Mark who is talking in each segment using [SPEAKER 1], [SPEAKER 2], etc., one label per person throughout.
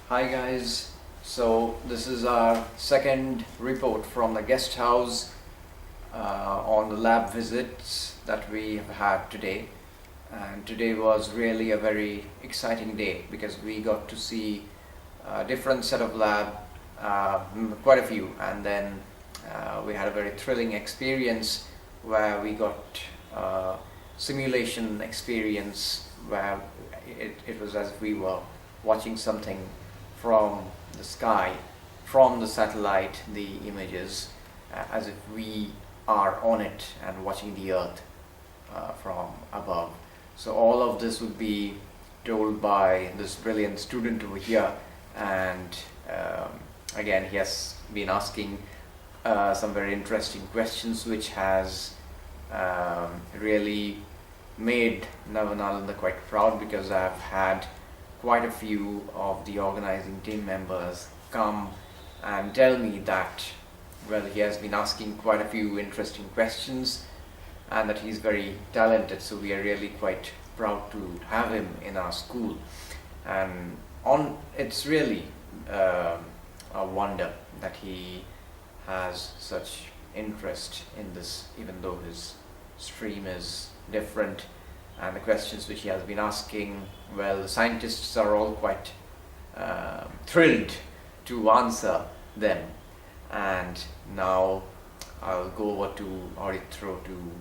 [SPEAKER 1] Hi guys, so this is our second report from the guest house on the lab visits that we have had today, and today was really a very exciting day because we got to see a different set of lab, quite a few, and then we had a very thrilling experience where we got simulation experience where it was as if we were watching something from the sky, from the satellite, the images, as if we are on it and watching the earth from above. So all of this would be told by this brilliant student over here, and again he has been asking some very interesting questions which has really made Navanalanda quite proud, because I've had quite a few of the organizing team members come and tell me that, well, he has been asking quite a few interesting questions and that he's very talented, so we are really quite proud to have him in our school. And it's really a wonder that he has such interest in this, even though his stream is different, and the questions which he has been asking, well, the scientists are all quite thrilled to answer them. And now I'll go over to Audithro to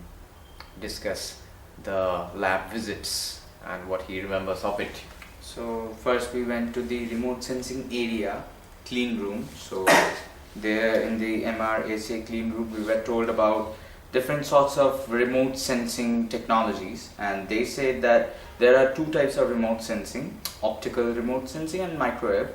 [SPEAKER 1] discuss the lab visits and what he remembers of it.
[SPEAKER 2] So first we went to the remote sensing area, clean room. So there in the MRACA clean room we were told about different sorts of remote sensing technologies, and they said that there are two types of remote sensing: optical remote sensing and microwave.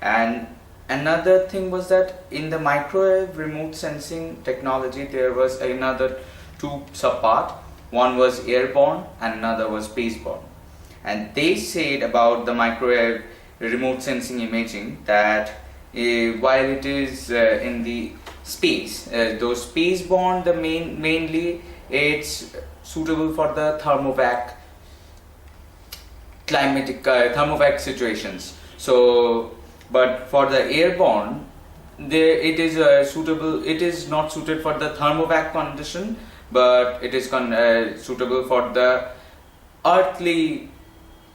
[SPEAKER 2] And another thing was that in the microwave remote sensing technology there was another two subpart. One was airborne and another was spaceborne. And they said about the microwave remote sensing imaging that while it is in the space, those spaceborne, mainly it's suitable for the thermovac thermovac situations. So, but for the airborne, it is not suited for the thermovac condition, but it is suitable for the earthly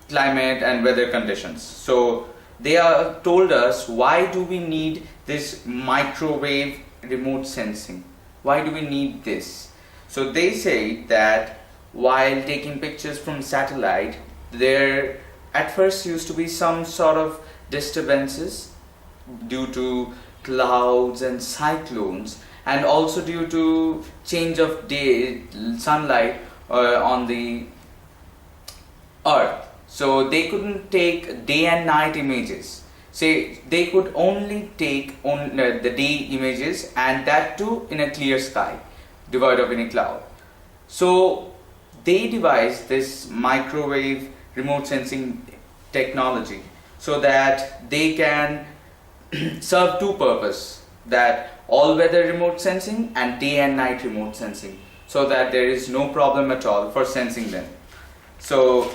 [SPEAKER 2] climate and weather conditions. So they are told us, why do we need this microwave remote sensing? Why do we need this? So they say that while taking pictures from satellite, there at first used to be some sort of disturbances due to clouds and cyclones, and also due to change of sunlight on the earth. So they couldn't take day and night images. Say they could only take the day images, and that too in a clear sky, devoid of any cloud. So they devised this microwave remote sensing technology so that they can serve two purposes: that all weather remote sensing and day and night remote sensing, so that there is no problem at all for sensing them. So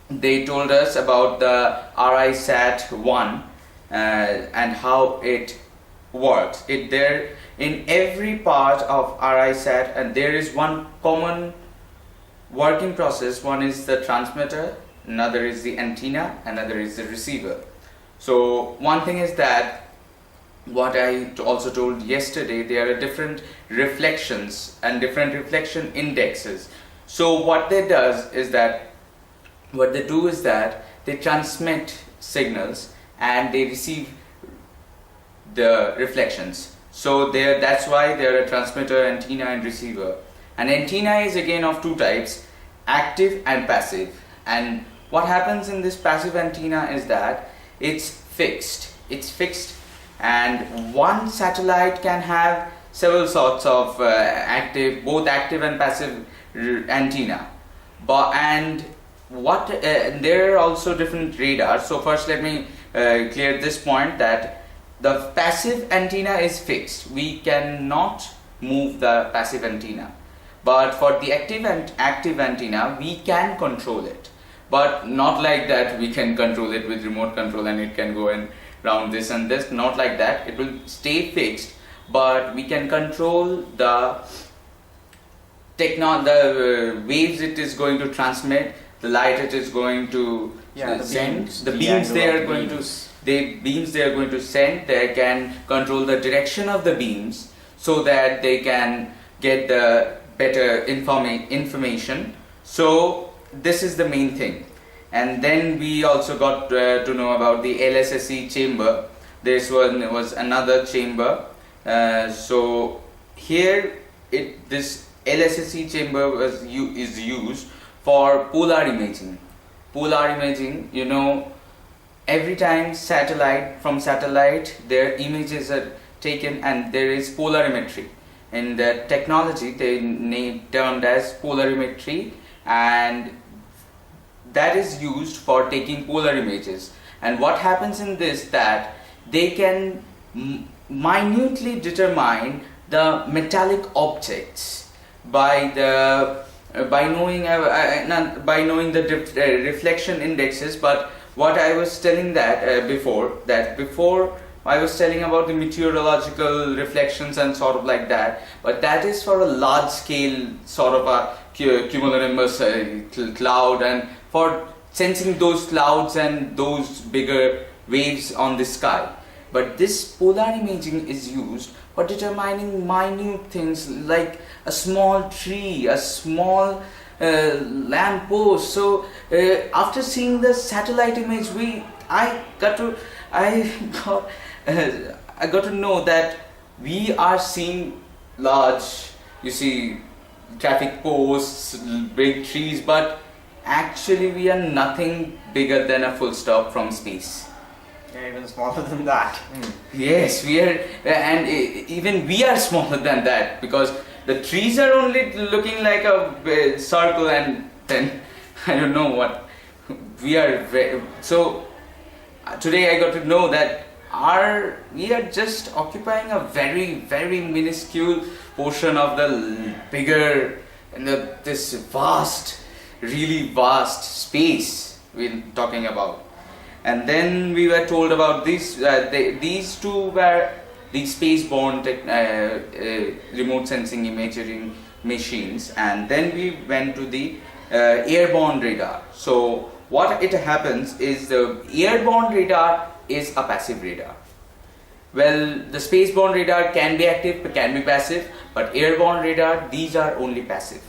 [SPEAKER 2] they told us about the RISAT-1 and how it works. There in every part of RISAT, and there is one common working process. One is the transmitter, another is the antenna, another is the receiver. So one thing is that, what I also told yesterday, there are different reflections and different reflection indexes. So what they do is that they transmit signals and they receive the reflections. So that's why there are transmitter, antenna and receiver. An antenna is again of two types: active and passive. And what happens in this passive antenna is that it's fixed, and one satellite can have several sorts of both active and passive antenna. There are also different radars. So first let me clear this point, that the passive antenna is fixed. We cannot move the passive antenna. But for the active antenna, we can control it. but not like that we can control it with remote control and it can go and round this and this. Not like that. It will stay fixed, but we can control the waves it is going to transmit, the light it is going to send, the beams they are going to send. They can control the direction of the beams so that they can get the better information. So this is the main thing. And then we also got to know about the LSSE chamber. This one was another chamber. So here this LSSE chamber is used for polar imaging. Polar imaging, you know, every time from satellite their images are taken and there is polarimetry. In the technology they termed as polarimetry, and that is used for taking polar images. And what happens in this, that they can minutely determine the metallic objects by knowing the reflection indexes. But what I was telling before I was telling about the meteorological reflections and sort of like that, but that is for a large scale sort of a cumulonimbus cloud, and for sensing those clouds and those bigger waves on the sky. But this polar imaging is used for determining minute things like a small tree, a small lamp post. So after seeing the satellite image, I got to know that we are seeing large, you see, traffic posts, big trees, but actually we are nothing bigger than a full stop from space.
[SPEAKER 1] Yeah, even smaller than that.
[SPEAKER 2] Yes, we are, and even we are smaller than that, because the trees are only looking like a circle, and then I don't know what we are. So today I got to know that we are just occupying a very, very minuscule portion of the bigger and this vast, really vast space we're talking about. And then we were told about these two were the space-borne remote sensing imaging machines, and then we went to the airborne radar. So what it happens is the airborne radar is a passive radar. Well, the space-borne radar can be active, can be passive, but airborne radar, these are only passive.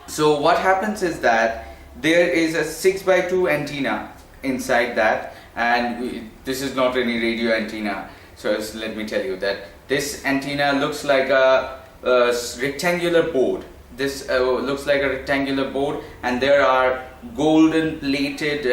[SPEAKER 2] So what happens is that there is a 6x2 antenna inside that, and this is not any radio antenna. So let me tell you that this antenna looks like a rectangular board. This looks like a rectangular board, and there are golden plated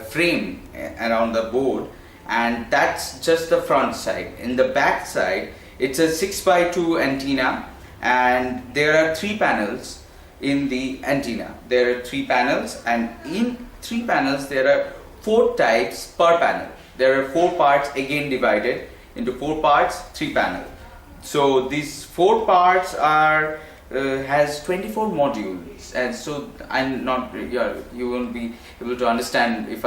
[SPEAKER 2] frame around the board, and that's just the front side. In the back side, it's a 6x2 antenna, and there are 3 panels in the antenna. There are 3 panels, and in 3 panels there are 4 types per panel. There are 4 parts again divided into 4 parts, 3 panels. So these 4 parts are has 24 modules, and so I'm not you won't be able to understand if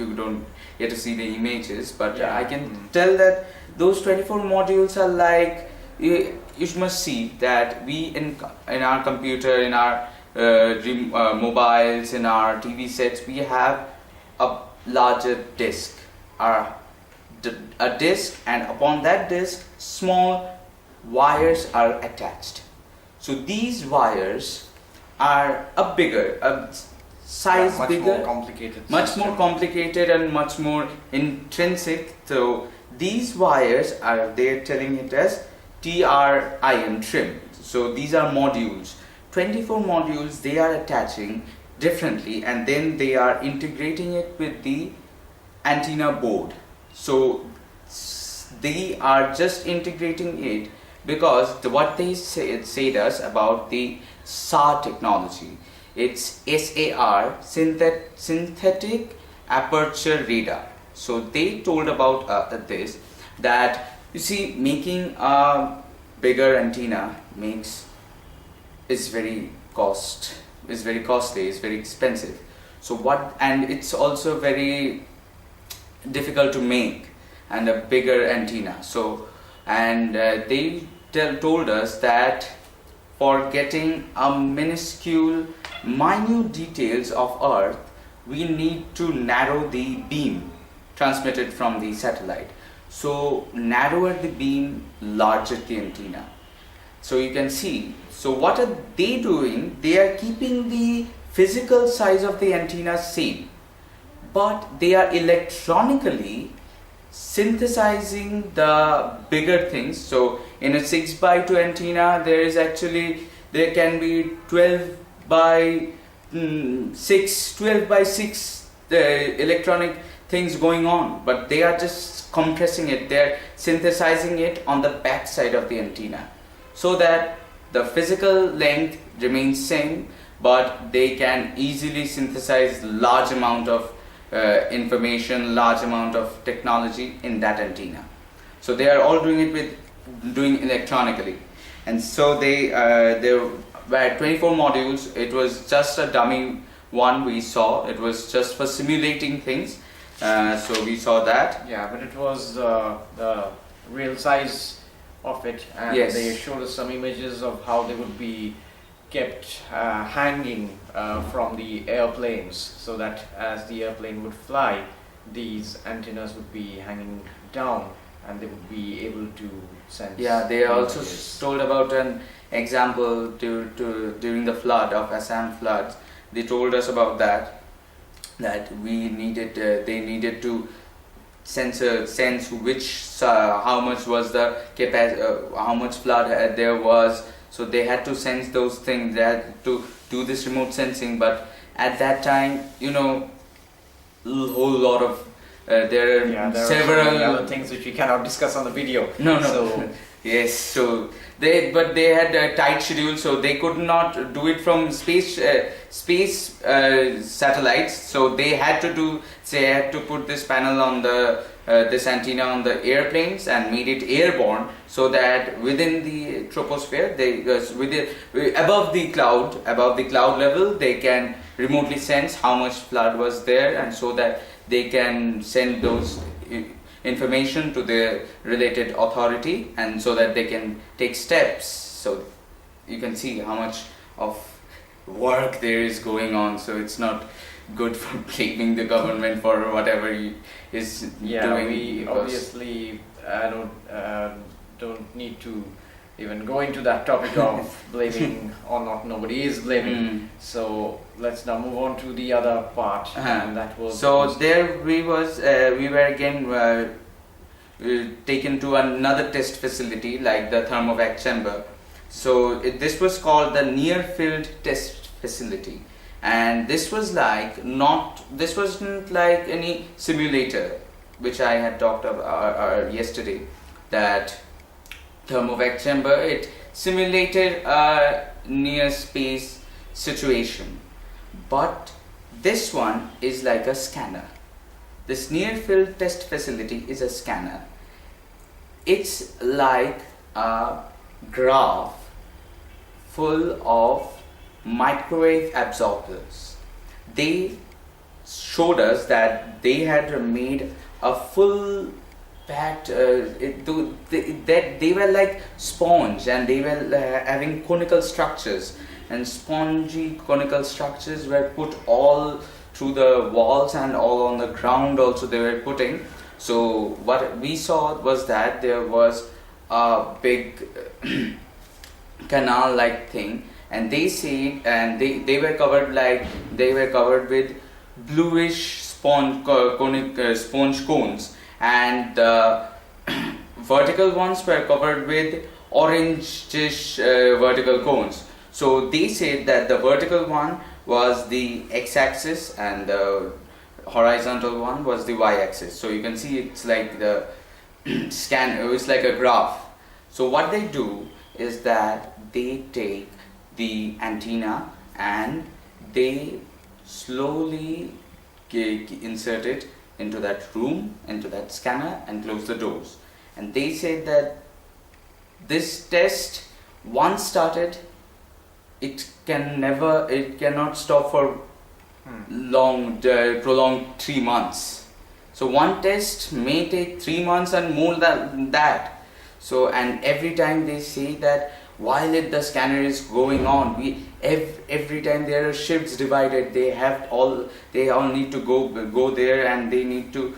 [SPEAKER 2] you don't get to see the images, but I can tell that those 24 modules are like, you must see that we in our computer, in our mobiles, in our TV sets, we have a larger disk, a disk, and upon that disk small wires are attached. So these wires are size bigger, much more complicated and much more intrinsic. So these wires are, they're telling it as trim. So these are modules, 24 modules they are attaching differently, and then they are integrating it with the antenna board. So they are just integrating it because what they said us about the SAR technology, it's SAR, synthetic aperture radar. So they told about this, that you see, making a bigger antenna is very costly, is very expensive. So what, and it's also very difficult to make, and a bigger antenna. So, and they told us that for getting a minuscule, minute details of Earth, we need to narrow the beam transmitted from the satellite. So narrower the beam, larger the antenna. So you can see, so what are they doing? They are keeping the physical size of the antenna same, but they are electronically synthesizing the bigger things. So in a 6 by 2 antenna, there can be 12 by 6 electronic things going on, but they are just compressing it, they are synthesizing it on the back side of the antenna, so that the physical length remains same, but they can easily synthesize large amount of information, large amount of technology in that antenna. So they are all doing it electronically. And so there were 24 modules. It was just a dummy one we saw. It was just for simulating things. So we saw that.
[SPEAKER 1] Yeah, but it was the real size of it, and
[SPEAKER 2] Yes.
[SPEAKER 1] they showed us some images of how they would be kept hanging from the airplanes, so that as the airplane would fly, these antennas would be hanging down and they would be able to sense.
[SPEAKER 2] Yeah, they also
[SPEAKER 1] images.
[SPEAKER 2] told about an example during the flood of Assam floods. They told us about that they needed to sense which how much was the how much flood there was. So they had to sense those things. They had to do this remote sensing. But at that time, whole lot of there are
[SPEAKER 1] There
[SPEAKER 2] several
[SPEAKER 1] are other things which we cannot discuss on the video.
[SPEAKER 2] No.
[SPEAKER 1] So
[SPEAKER 2] Yes, so they had a tight schedule, so they could not do it from space satellites. So they had to put this panel on the this antenna on the airplanes and made it airborne, so that within the troposphere, above the cloud level, they can remotely sense how much flood was there, and so that they can send those information to the related authority, and so that they can take steps. So you can see how much of work there is going on. So it's not good for blaming the government for whatever he is doing.
[SPEAKER 1] We obviously don't need to even go into that topic of blaming or not. Nobody is blaming. So let's now move on to the other part, and that was.
[SPEAKER 2] So there we were again taken to another test facility like the thermovac chamber. So this was called the near field test facility, and this wasn't like any simulator which I had talked about yesterday. That thermovac chamber, it simulated a near space situation, but this one is like a scanner. This near field test facility is a scanner. It's like a graph full of microwave absorbers. They showed us that they had made a full packed they were like sponge, and they were having conical structures, and spongy conical structures were put all through the walls and all on the ground also they were putting. So what we saw was that there was a big canal like thing, and they said, and they were covered with bluish sponge cones, and the vertical ones were covered with orangish vertical cones. So they said that the vertical one was the x-axis and the horizontal one was the y-axis. So you can see it's like the it's like a graph. So what they do is that they take the antenna and they slowly insert it into that room, into that scanner, and close the doors. And they said that this test, once started, it cannot stop for prolonged 3 months. So one test may take 3 months and more than that. So, and every time they say that while the scanner is going on, every time there are shifts divided, they all need to go there, and they need to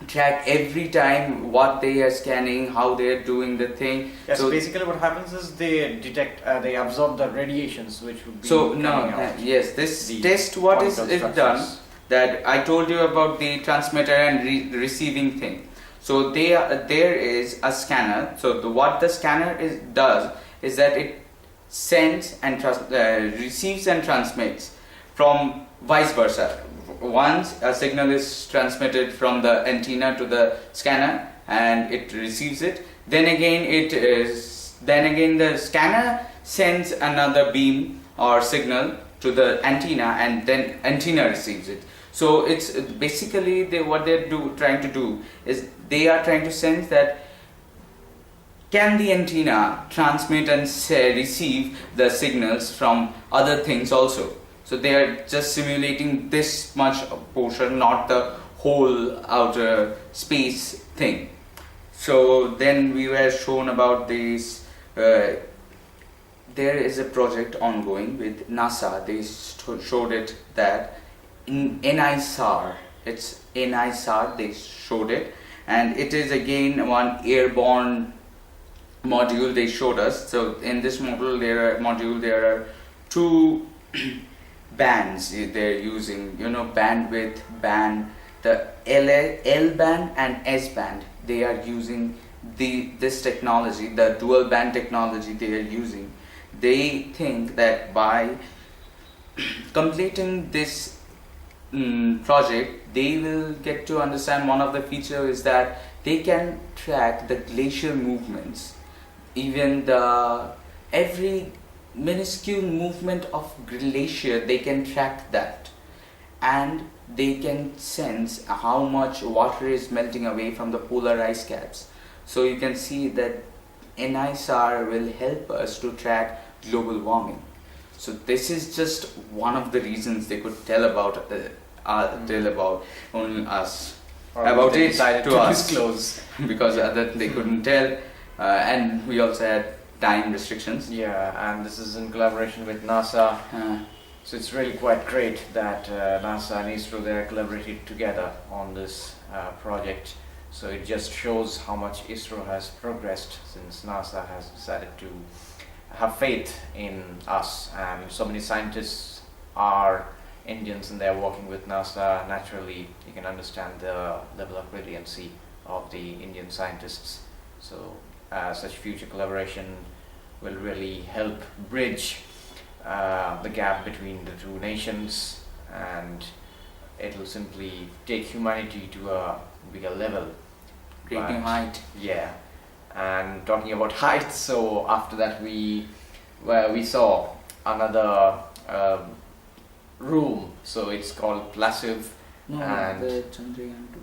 [SPEAKER 2] track every time what they are scanning, how they are doing the thing.
[SPEAKER 1] Yes,
[SPEAKER 2] so
[SPEAKER 1] basically what happens is they detect, they absorb the radiations which would be
[SPEAKER 2] so no
[SPEAKER 1] coming out.
[SPEAKER 2] yes, this
[SPEAKER 1] The
[SPEAKER 2] test what is
[SPEAKER 1] particle
[SPEAKER 2] it done,
[SPEAKER 1] structures.
[SPEAKER 2] that I told you about the transmitter and receiving thing. So there is a scanner. So what the scanner does is that it sends and receives and transmits from vice versa. Once a signal is transmitted from the antenna to the scanner and it receives it, then again the scanner sends another beam or signal to the antenna, and then antenna receives it. So it's basically what they're trying to do is they are trying to sense that can the antenna transmit and receive the signals from other things also. So they are just simulating this much portion, not the whole outer space thing. So then we were shown about this. There is a project ongoing with NASA. They showed it that in NISR, it's NISR, they showed it, and it is again one airborne module they showed us. So in this module there are two bands they're using, bandwidth band, the L band and S band. They are using this technology, the dual band technology they are using. They think that by completing this project, they will get to understand one of the features is that they can track the glacial movements, even every minuscule movement of glacier. They can track that, and they can sense how much water is melting away from the polar ice caps. So you can see that NISR will help us to track global warming. So this is just one of the reasons they could tell about only us,
[SPEAKER 1] Or
[SPEAKER 2] about
[SPEAKER 1] they
[SPEAKER 2] it
[SPEAKER 1] decided
[SPEAKER 2] to us,
[SPEAKER 1] disclose.
[SPEAKER 2] because they couldn't tell, and we also had time restrictions.
[SPEAKER 1] Yeah, and this is in collaboration with NASA. So it's really quite great that NASA and ISRO, they are collaborated together on this project. So it just shows how much ISRO has progressed since NASA has decided to have faith in us. And so many scientists are Indians and they're working with NASA. Naturally, you can understand the level of brilliancy of the Indian scientists. So such future collaboration will really help bridge the gap between the two nations, and it will simply take humanity to a bigger level.
[SPEAKER 2] Great new height.
[SPEAKER 1] Yeah, and talking about heights, so after that we saw another room, so it's called Passive.
[SPEAKER 2] No,
[SPEAKER 1] And
[SPEAKER 2] the Chandrayaan 2.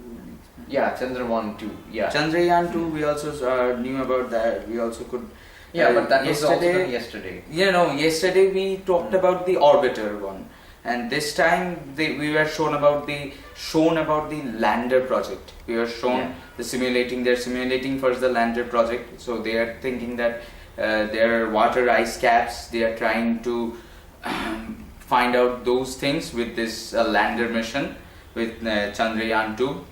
[SPEAKER 1] yeah, Chandrayaan 2, yeah.
[SPEAKER 2] Chandrayaan 2, we also knew about that. We also could.
[SPEAKER 1] Yeah, but that was also
[SPEAKER 2] yesterday.
[SPEAKER 1] done yesterday.
[SPEAKER 2] Yesterday we talked about the orbiter one, and this time we were shown about the lander project. We were shown they're simulating first the lander project. So they are thinking that there are water ice caps. They are trying to find out those things with this lander mission with Chandrayaan 2.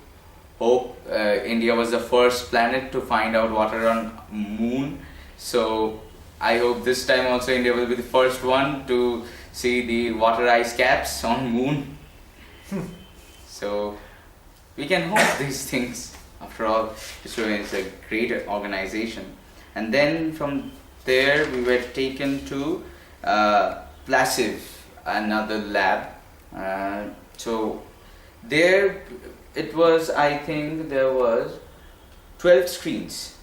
[SPEAKER 2] Hope India was the first planet to find out water on moon. So I hope this time also India will be the first one to see the water ice caps on moon. So we can hope these things. After all, ISRO is a great organization. And then from there we were taken to Passive, another lab. So there it was, I think there was 12 screens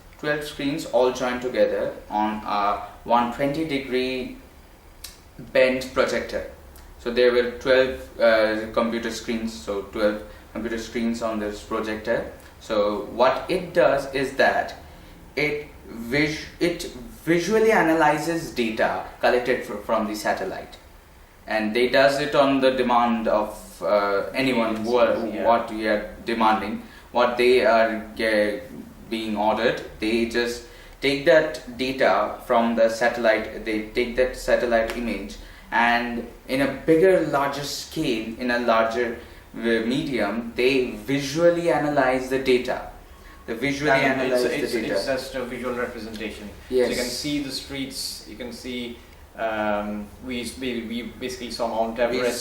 [SPEAKER 2] all joined together on a 120-degree bent projector. So there were 12 computer screens, so 12 computer screens on this projector. So what it does is that it visually analyzes data collected from the satellite, and they does it on the demand of anyone who are,
[SPEAKER 1] Yeah.
[SPEAKER 2] what we are demanding, what they are being ordered. They just take that data from the satellite, they take that satellite image, and in a bigger, larger scale, in a larger medium, they visually analyze the data. They visually analyze
[SPEAKER 1] it's,
[SPEAKER 2] the data.
[SPEAKER 1] it's just a visual representation.
[SPEAKER 2] Yes.
[SPEAKER 1] So you can see the streets, you can see, we basically saw Mount Everest.
[SPEAKER 2] We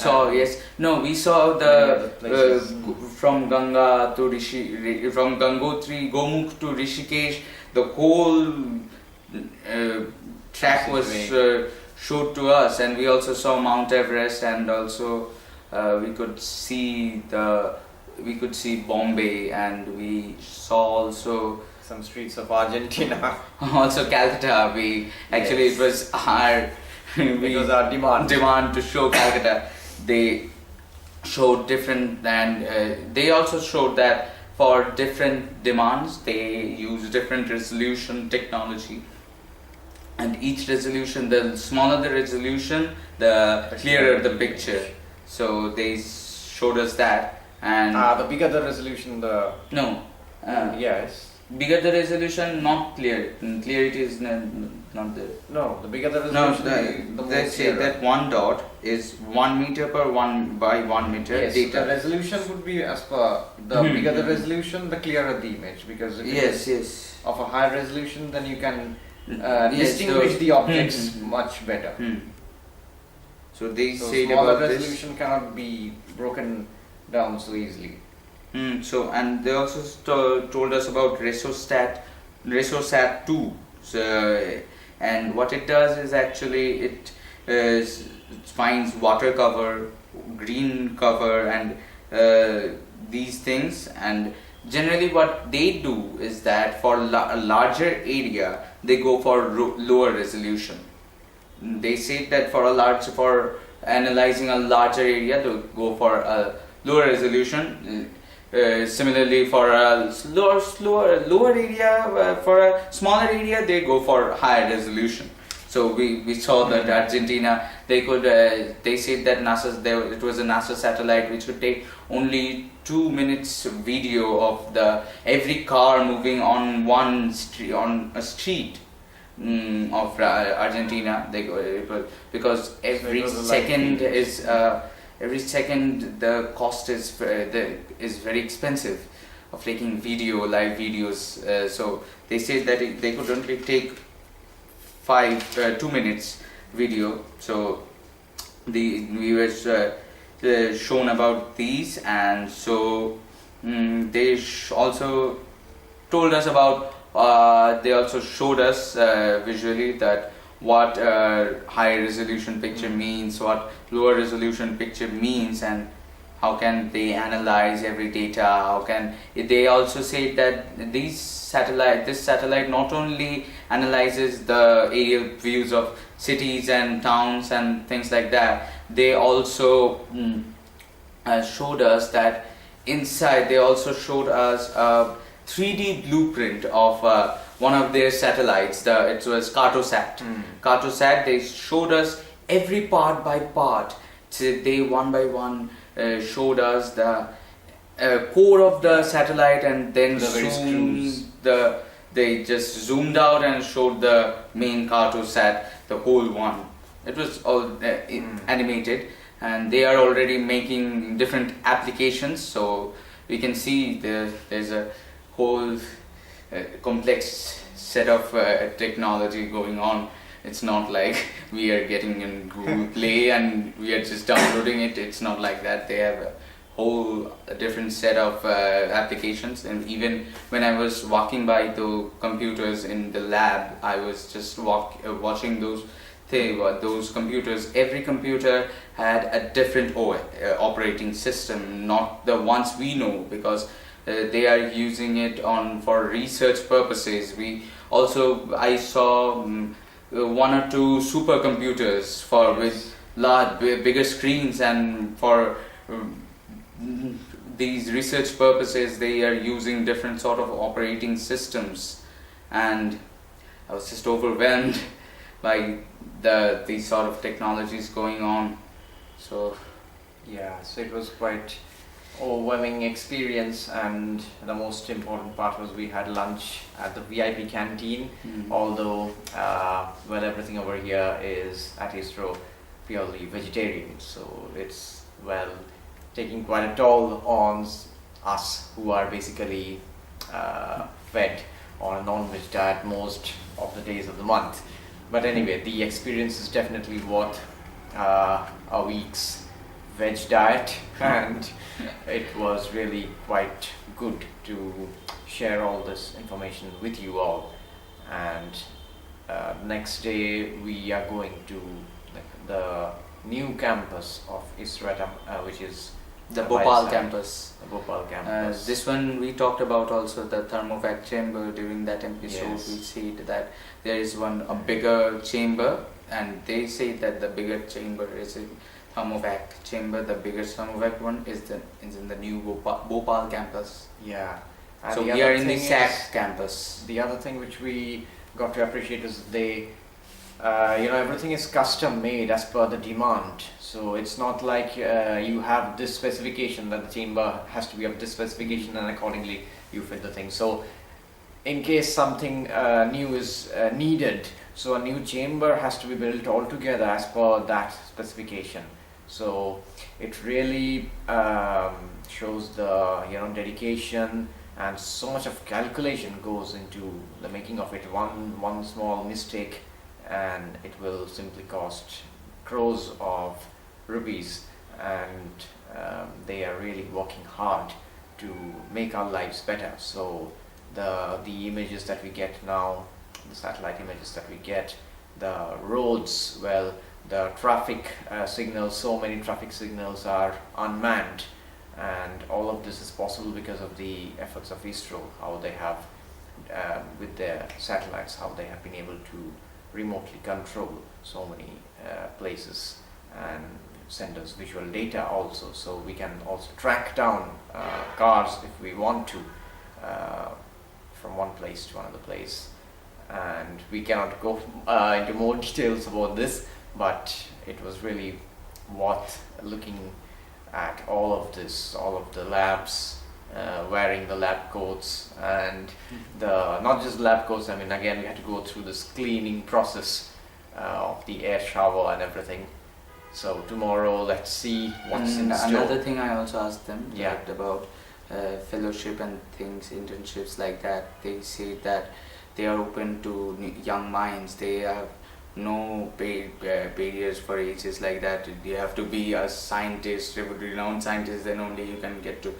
[SPEAKER 2] saw, yes. No, we saw
[SPEAKER 1] many other
[SPEAKER 2] the
[SPEAKER 1] places.
[SPEAKER 2] from Ganga to from Gangotri, Gomukh to Rishikesh. The whole track was showed to us, and we also saw Mount Everest, and also we could see Bombay, and we saw also
[SPEAKER 1] Some streets of Argentina.
[SPEAKER 2] also Calcutta. We actually,
[SPEAKER 1] Yes.
[SPEAKER 2] it was our
[SPEAKER 1] Because our demand.
[SPEAKER 2] to show Calcutta. They showed different, and they also showed that for different demands they use different resolution technology, and each resolution, the smaller the resolution, the clearer the picture. So they showed us that, and
[SPEAKER 1] The bigger the resolution, the
[SPEAKER 2] no,
[SPEAKER 1] yes.
[SPEAKER 2] bigger the resolution, not clear. Clarity is not there.
[SPEAKER 1] No, the bigger the
[SPEAKER 2] No,
[SPEAKER 1] resolution, the more
[SPEAKER 2] they say
[SPEAKER 1] clearer.
[SPEAKER 2] that one dot is 1 meter per 1 by 1 meter
[SPEAKER 1] Yes, the
[SPEAKER 2] data.
[SPEAKER 1] resolution would be as per the
[SPEAKER 2] Hmm.
[SPEAKER 1] bigger the resolution, the clearer the image. Because if it
[SPEAKER 2] Yes,
[SPEAKER 1] is
[SPEAKER 2] yes.
[SPEAKER 1] of a high resolution, then you can
[SPEAKER 2] Yes,
[SPEAKER 1] distinguish
[SPEAKER 2] so-
[SPEAKER 1] the objects
[SPEAKER 2] Hmm.
[SPEAKER 1] much better.
[SPEAKER 2] So they
[SPEAKER 1] So
[SPEAKER 2] said
[SPEAKER 1] smaller
[SPEAKER 2] about this.
[SPEAKER 1] resolution cannot be broken down so easily.
[SPEAKER 2] So, and they also told us about ResoSat 2. So, and what it does is actually it finds water cover, green cover, and these things. And generally, what they do is that for a larger area, they go for lower resolution. They say that for analyzing a larger area, they go for a lower resolution. Similarly, for a lower area, for a smaller area, they go for higher resolution. So we saw that Argentina, they said that it was a NASA satellite which could take only 2 minutes video of every car moving on on a street of Argentina. Because every
[SPEAKER 1] it was a live
[SPEAKER 2] second
[SPEAKER 1] video.
[SPEAKER 2] is every second the cost is very expensive of taking live videos. So they said that they could only take 2 minutes video. So we were shown about these, and so they also told us about. They also showed us visually that what high resolution picture means, what lower resolution picture means, and how can they analyze every data. How can they also say that this satellite not only analyzes the aerial views of cities and towns and things like that, they also showed us that inside, they also showed us a 3D blueprint of one of their satellites. It was Cartosat. Cartosat, they showed us every part by part. So they one by one showed us the core of the satellite, and then
[SPEAKER 1] The very screws.
[SPEAKER 2] they just zoomed out and showed the main Cartosat, the whole one. It was all animated, and they are already making different applications. So we can see there's a whole complex set of technology going on. It's not like we are getting in Google Play and we are just downloading it. It's not like that. They have a whole different set of applications. And even when I was walking by the computers in the lab, I was just watching those computers. Every computer had a different operating system, not the ones we know, because they are using it for research purposes. I saw 1 or 2 supercomputers with bigger screens, and for these research purposes they are using different sort of operating systems. And I was just overwhelmed by these sort of technologies going on. So
[SPEAKER 1] Yeah, so it was quite overwhelming experience, and the most important part was we had lunch at the VIP canteen. Although, well, everything over here is at ISRO purely vegetarian, so it's, well, taking quite a toll on us who are basically fed on a non-veg diet most of the days of the month. But anyway, the experience is definitely worth a week's veg diet, and it was really quite good to share all this information with you all. And next day we are going to the new campus of ISRO, which is
[SPEAKER 2] the
[SPEAKER 1] by
[SPEAKER 2] Bhopal
[SPEAKER 1] side.
[SPEAKER 2] campus.
[SPEAKER 1] The Bhopal campus.
[SPEAKER 2] This one we talked about also, the thermovac chamber. During that episode,
[SPEAKER 1] Yes.
[SPEAKER 2] we said that there is a bigger chamber, and they say that the bigger chamber is a thermovac chamber. The biggest thermovac one is in the new Bhopal campus.
[SPEAKER 1] Yeah. And
[SPEAKER 2] So
[SPEAKER 1] the
[SPEAKER 2] we
[SPEAKER 1] other
[SPEAKER 2] are in the
[SPEAKER 1] thing
[SPEAKER 2] SAC
[SPEAKER 1] is-
[SPEAKER 2] campus.
[SPEAKER 1] The other thing which we got to appreciate is they, everything is custom made as per the demand. So it's not like you have this specification that the chamber has to be of this specification, and accordingly you fit the thing. So in case something new is needed, so a new chamber has to be built altogether as per that specification. So it really shows the dedication, and so much of calculation goes into the making of it. One small mistake and it will simply cost crores of rupees, and they are really working hard to make our lives better. So the images that we get now, the satellite images that we get, the roads, well, the traffic signals, so many traffic signals are unmanned, and all of this is possible because of the efforts of ISRO, how they have with their satellites, how they have been able to remotely control so many places and send us visual data also, so we can also track down cars if we want to, from one place to another place. And we cannot go into more details about this, but it was really worth looking at all of this, all of the labs, wearing the lab coats, and the not just lab coats. I mean, again, we had to go through this cleaning process of the air shower and everything. So tomorrow, let's see what's in store.
[SPEAKER 2] Another thing I also asked them
[SPEAKER 1] Yeah.
[SPEAKER 2] about fellowship and things, internships like that. They say that they are open to young minds. They have no barriers for ages like that. You have to be a scientist, a renowned scientist, then only you can get to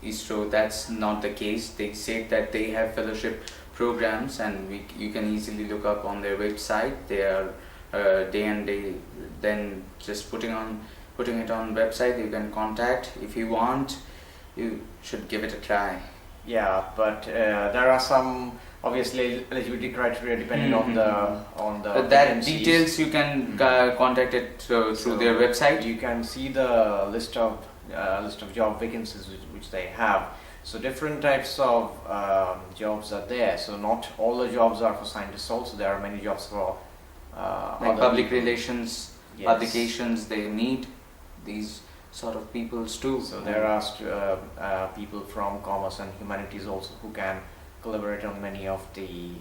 [SPEAKER 2] ISRO. That's not the case. They said that they have fellowship programs, and you can easily look up on their website. They are day and day. Then just putting it on website, you can contact if you want. You should give it a try.
[SPEAKER 1] Yeah, but there are some obviously eligibility criteria depending on the
[SPEAKER 2] But that
[SPEAKER 1] vacancies.
[SPEAKER 2] details you can contact it through their website.
[SPEAKER 1] You can see the list of job vacancies which they have. So different types of jobs are there. So not all the jobs are for scientists. Also, there are many jobs for
[SPEAKER 2] Like
[SPEAKER 1] other
[SPEAKER 2] public
[SPEAKER 1] people.
[SPEAKER 2] relations,
[SPEAKER 1] Yes.
[SPEAKER 2] publications, they need these sort of peoples too.
[SPEAKER 1] So there are people from commerce and humanities also who can collaborate on many of the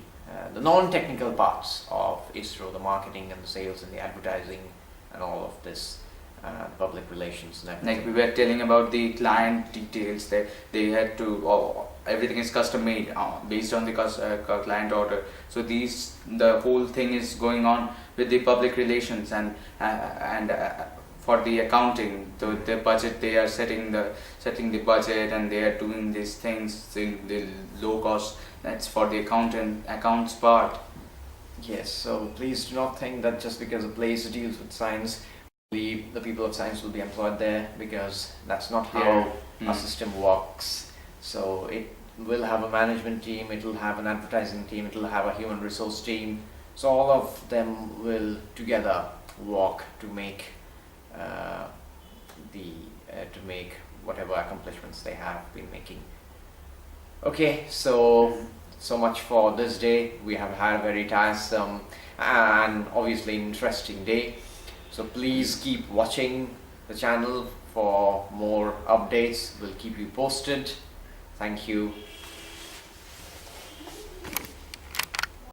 [SPEAKER 1] non-technical parts of ISRO, the marketing and the sales and the advertising and all of this, public relations and everything.
[SPEAKER 2] Like we were telling about the client details, they had to everything is custom made based on the client order. So the whole thing is going on with the public relations and for the accounting, the budget, they are setting the budget, and they are doing these things, the low cost. That's for the accounts part.
[SPEAKER 1] Yes, so please do not think that just because a place deals with science, the people of science will be employed there, because that's not how a system works. So it will have a management team, it will have an advertising team, it will have a human resource team. So all of them will together work to make to make whatever accomplishments they have been making. Okay, so so much for this day. We have had a very tiresome and obviously interesting day. So please keep watching the channel for more updates. We'll keep you posted. Thank you.